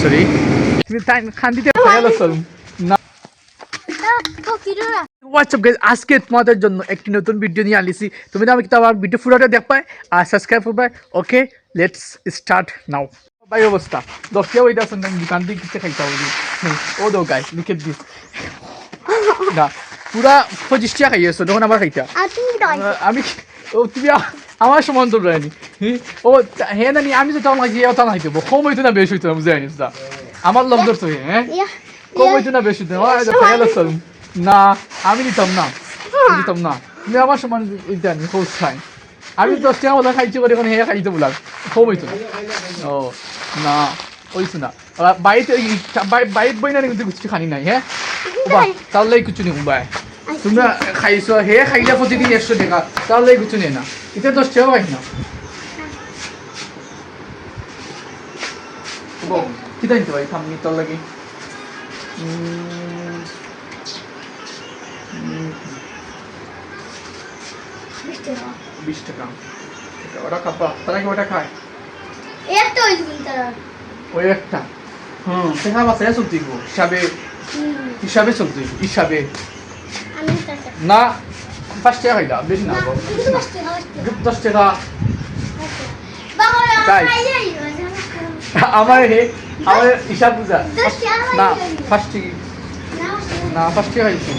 Sorry তুমি তাই খান্দিতে ফেলো চল না হোয়াটসঅ্যাপ গাইস আজকে তোমাদের জন্য একটি নতুন ভিডিও নিয়ে আনিছি তুমি তো আমাকে আমার ভিডিও পুরোটা দেখবে আর সাবস্ক্রাইব করবে ওকে লেটস স্টার্ট নাও ভাই অবস্থা দশটা ওইটা আসেন দোকান দিয়ে কিছু খাইতে হবে ও দো গাইস লুক এট দিস না পুরা 25 টাকা খাইয়েছো তখন আবার খাইতা আমি ও তুমি আমার সমান তো রানি ও হ্যাঁ না আমি তো তাও লাগিয়ে ওটা না খাইতে কম হইতো না বেশি হইতো না বুঝাই নিস আমার লোভ ধরছো হ্যাঁ কম হইতো না বেশি হইতো না আমি নিতাম না তুমি আমার সমান জানি হোস খাই আমি 10 টাকা মতো খাইছি করে এখন হ্যাঁ খাইতে বললাম কম হইতো না ও না হইতো না বাইরে বাইরে বই না কিন্তু কিছু খানি নাই হ্যাঁ বাহ তাহলে কিছু নেই বাই তোমরা খাইছো হে খাইলে প্রতিদিন 100 টাকা তাহলে কিছু নেই না এটা 10 টাকা পাই না কি জানতে ভাই থামনি তোর লাগি 20 টাকা ওটা খাবা তারা কি ওটা খায় একটা ওই তারা ওই একটা টাকা বাসে চলতে গো হিসাবে চলতে হিসাবে না 5 টাকা খাইলা বেশি না 10 টাকা আমার হিসাব বুঝা না 5 টাকা না 5 টাকা খাইছি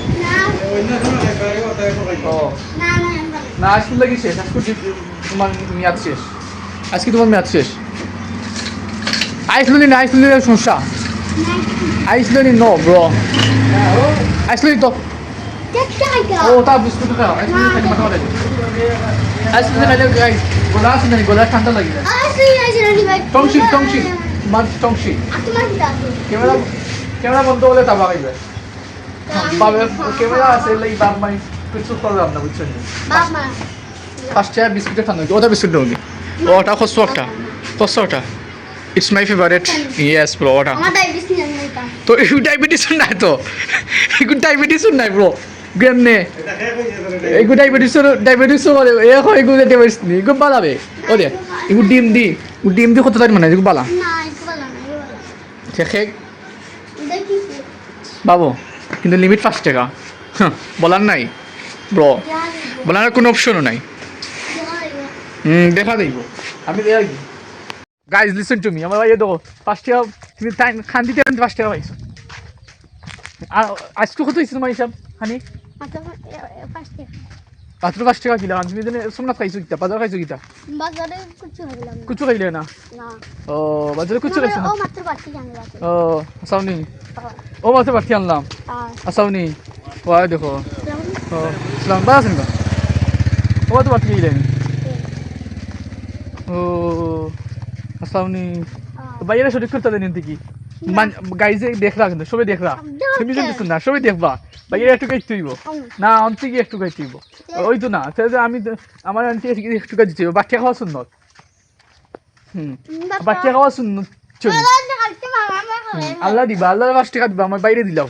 না আজকে লাগি শেষ আজকে তোমার মেয়াদ শেষ আজকে তোমার মেয়াদ শেষ আইসলুনি সমস্যা আইসলুনি নো ব্রো আইসলুনি তো ও তা বিস্কুট খাও আইসলুনি খাই মাথা মারে আইসলুনি খাইলে গাইস গোলা ঠান্ডা লাগে টংশি ক্যামেরা বন্ধ হলে তাবা খাইবে বাবে ক্যামেরা আছে লাই বাপ মাই কিছু করলাম না বুঝছেন ফার্স্ট টাইম বিস্কুট ঠান্ডা ওটা বিস্কুট দাও ওটা কষ্টটা It's my favorite. Yes, bro. What? तो इगु डायबिटीज सुनना है तो इगु डायबिटीज सुनना है bro. गेम ने इगु डायबिटीज वाले ये हो इगु डायबिटीज नहीं इगु बाला बे ओ दे इगु डीम दी कत तारीख मना इगु बाला ठीक है बाबू কিন্তু লিমিট 5 টাকা বলার নাই ব্রো বলার কোনো অপশনও নাই দেখা দেব আমি দেই গাইজ লিসেন টু মি আমার ভাই দেখো 5 টাকা তুমি টাইম খান দিতে 5 টাকা পাইছো আর আজকে কত হইছে তোমার হিসাব খানি মাত্র 5 টাকা কিলো তুমি দিনে সোমনাথ খাইছো কিটা বাজার খাইছো কিটা বাজারে কিছু খাইলে না ও বাজারে কিছু খাইছো ও মাত্র বাটি আনলাম ও আসাউনি ও মাত্র বাটি আনলাম আসাউনি ওয়া দেখো ও সালাম বাসন না ও তো বাটি আইলেন ও আসাউনি বাইরে সঠিক করতে দেন কি গাইজে দেখরা কিন্তু সবাই দেখরা তুমি যদি শুন না সবাই দেখবা বাইরে একটু গাইতে হইব না অন্তি কি একটু গাইতে হইব ওই তো না তাহলে আমি আমার আন্টি একটু গাইতে হইব বাকি খাওয়া সুন্নত বাকি খাওয়া সুন্নত চল আল্লাহ দিবা আল্লাহর 5 টাকা দিবা আমার বাইরে দিলাও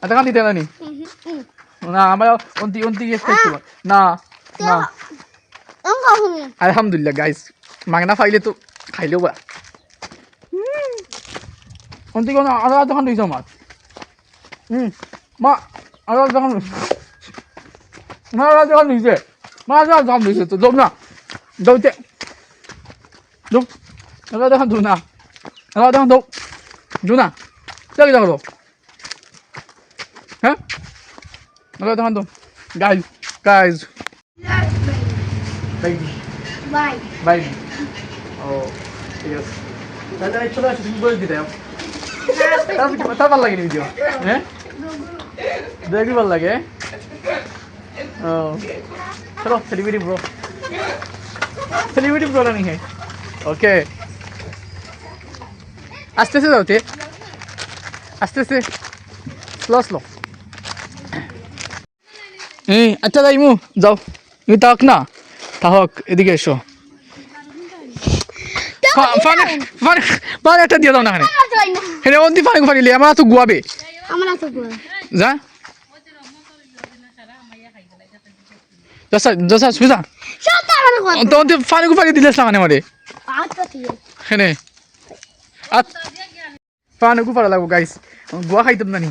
আটা কান দিতে না নি না আমার অন্তি একটু না আলহামদুলিল্লাহ গাইস মাগনা ফাইলে তো খাইলেও বা অন্তি কোন আলাদা দোকান দিয়েছো আমার মা আলাদা দোকান দিয়েছে তো দোক না দৌতে দোক আলাদা দোকান দো না আলাদা দোকান দো না চলে যাও হ্যাঁ আলাদা দোকান দো গাইজ বাই ও ঠিক আছে তাহলে চলে আসো তুমি বলে দিতে তার ভালো লাগে ভিডিও হ্যাঁ দেখবি ভালো লাগে ও চলো সেলিব্রিটি ব্রো नहीं है ओके आस्ते से जाओ आस्ते से स्लो আচ্ছা যাইমু যাও তুমি তাক না তাহক এদিকে এসো পানি একটা দিয়ে দাও না এখানে অন্তি পানি ফানিলে আমার তো গুয়াবে যা যা সুবিধা তো অন্তি পানি দিলে মানে মারে এখানে ফানকু পারা লাগবো গাইস গোয়া খাইতাম না নি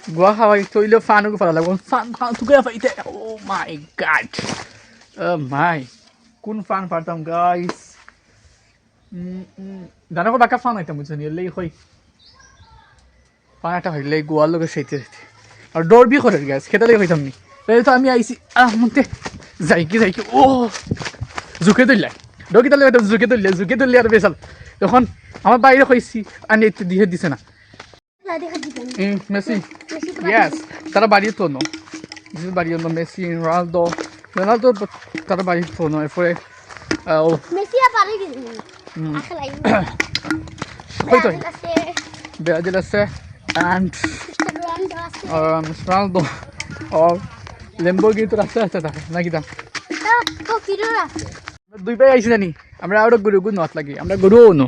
গোয়া খাওয়াই তৈলে ফানকু পারা লাগবো ফান ফান তুকে পাইতে ও মাই গড মাই কোন ফান পারতাম গাইস জানো বাকা ফান হইতাম বুঝছেন এলেই হই ফান একটা হইলে গোয়ার লোকে সেইতে আর ডর বি করে গাইস খেতে লেগে হইতাম নি তাই তো আমি আইছি মতে যাই কি ও ঝুঁকে ধরলাই ডকিটা লেগে ঝুঁকে ধরলে আর বেসাল তখন আমার বাইরে কইছি আনি একটু দিয়ে দিছে না মেসি ইয়েস তারা বাড়িয়ে তো নো বাড়িয়ে নো মেসি রোনালদো তারা বাড়িয়ে তো নো এরপরে ও মেসি আর পারি দিন আসলে কই তো ব্রাজিল আছে অ্যান্ড রোনালদো আর লেম্বোর্গিনি তো রাস্তা থাকে নাকি দাম তো ফিরোরা দুই ভাই আইছি জানি আমরা আরো গুরু নথ লাগি আমরা গুরুও নো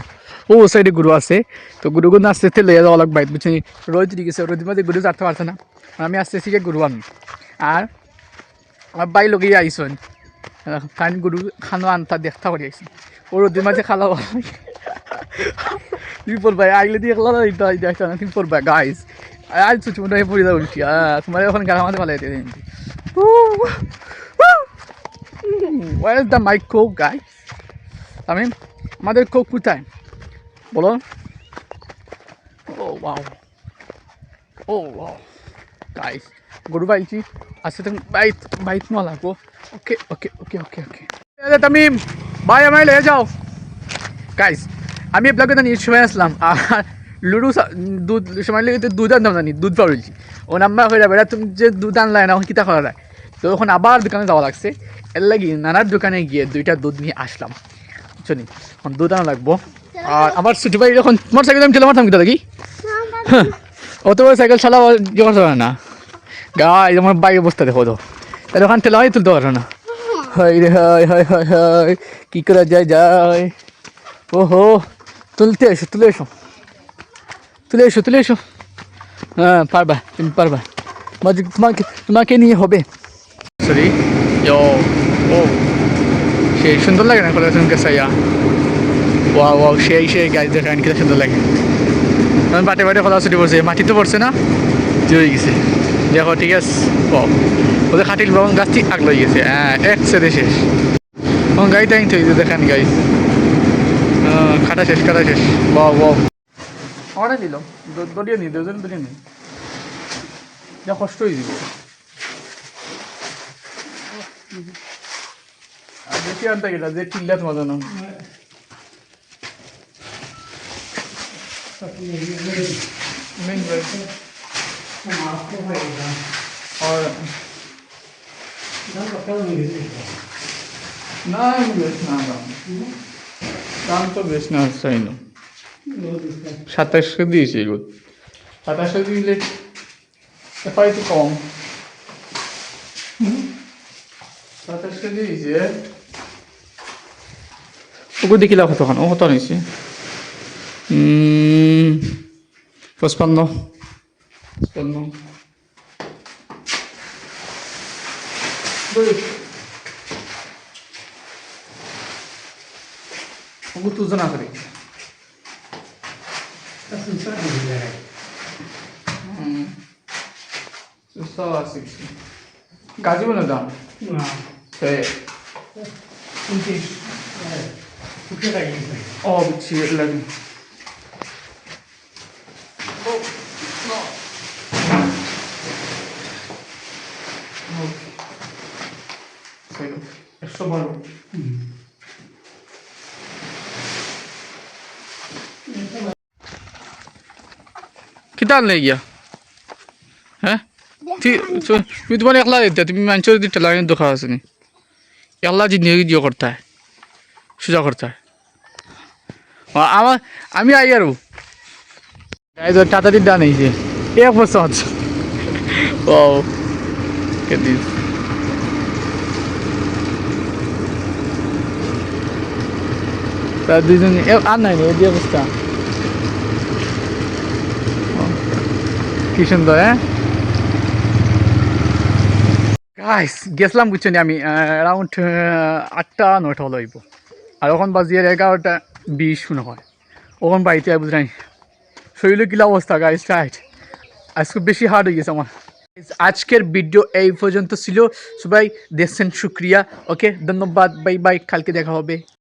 ও সাইডে গুরু আছে তো গুরুগুন আস্তে আস্তে লইয়া যাওয়া লাগবে বুঝছি রোদ দিকে রোদের মধ্যে গুরু যাতে পারছে না আমি আস্তে আস্তে গুরু আনি আর আমার বাই লগেই আইসন কারণ গুরু খানো আনতা দেখতা করে আইসি ও রোদের মাঝে খালা তুমি পড়বা আইলে দিয়ে খেলা দেখতা না তুমি পড়বা গাইস আজ তো চুমটা পড়ে যাও উল্টি তোমার এখন গাড়া মাঝে ভালো Where is the my coke, guys? I mean, আমাদের কোক কোথায় বলো ও ওয়াও গাইস গরু পাইছি আজকে তুমি বাইত না লাগবো ওকে তামিম ভাই আমায় লেগে যাও গাইস আমি আপনাকে তো নিয়ে সময় আসলাম আর লুডু দুধ সময় লেগে দুধ আনতাম জানি দুধ পাউলছি ও নাম্বার হয়ে যাবে তুমি যে দুধ আনলাই না কিতা করা যায় তো এখন আবার দোকানে যাওয়া লাগছে এর লাগি নানার দোকানে গিয়ে দুইটা দুধ নিয়ে আসলাম বুঝছো নি এখন দুধ আনা লাগবো আর আমার ছুটি ভাই যখন মোটর সাইকেল আমি ঠেলে মারতাম কিতা দেখি অত বড় সাইকেল চালাও ইয়ে করতে পারে না গাই আমার বাইক অবস্থা দেখো তো তাহলে ওখান ঠেলা তুলতে পারো না হাই রে হাই কী করা যায় ওহো তুলে এসো হ্যাঁ পারবা তুমি পারবা তোমাকে নিয়ে হবে সরি ও সেই সুন্দর লাগে না কোথাও সাইয়া ওয়াও সেই গাছ দেখান কিনা সুন্দর লাগে বাটে খোলা ছুটি পড়ছে মাটি তো পড়ছে না হয়ে গেছে দেখো ঠিক আছে ওদের খাটিল বাবন গাছটি আগলে গেছে হ্যাঁ এক সেদে শেষ এখন গাড়িটা আনতে হয়েছে দেখান গাড়ি কাটা শেষ ওয়াও অর্ডার নিল দড়িয়ে নি দুজন দড়িয়ে নি যা কষ্ট হয়ে যাব আর বেশি আনতে গেলা যে চিল্লা তোমার জন্য और দাম তো বেশ না চাই না 27 দিয়েছি এগুলো 27 দিলে হয়তো কম 27 দিয়েছে ওগুলো দেখি লাভ তখন ও কত নিয়েছি 55 Aku tuh zona kali. Susah sih. Gaji mana dah? Oh, kecil lagi. Oh, no. Esto malo. कितना ले गया हैं তুমি তোমার একলা দিতে তুমি মানুষের দিতে লাগে দেখা আছে নি একলা জিনিস দিও করতে হয় সোজা করতে হয় আমার আমি আই আর এই তো টাটা দিদা নেই যে এক বছর ও কেদি তা দুজন আর নাই এই অবস্থা কি সুন্দর হ্যাঁ গাইস গেছিলাম বুঝছেন আমি অ্যারাউন্ড 8টা 9টা হলো আর এখন বাজিয়ে 11টা 20 মনে হয় ওখান বাড়িতে বুঝলেন শরীরে কিলা অবস্থা গাইস রাইট আজকে বেশি হার্ড হয়ে গেছে আমার আজকের ভিডিও এই পর্যন্ত ছিল সবাই দেখছেন শুক্রিয়া ওকে ধন্যবাদ বাই বাই কালকে দেখা হবে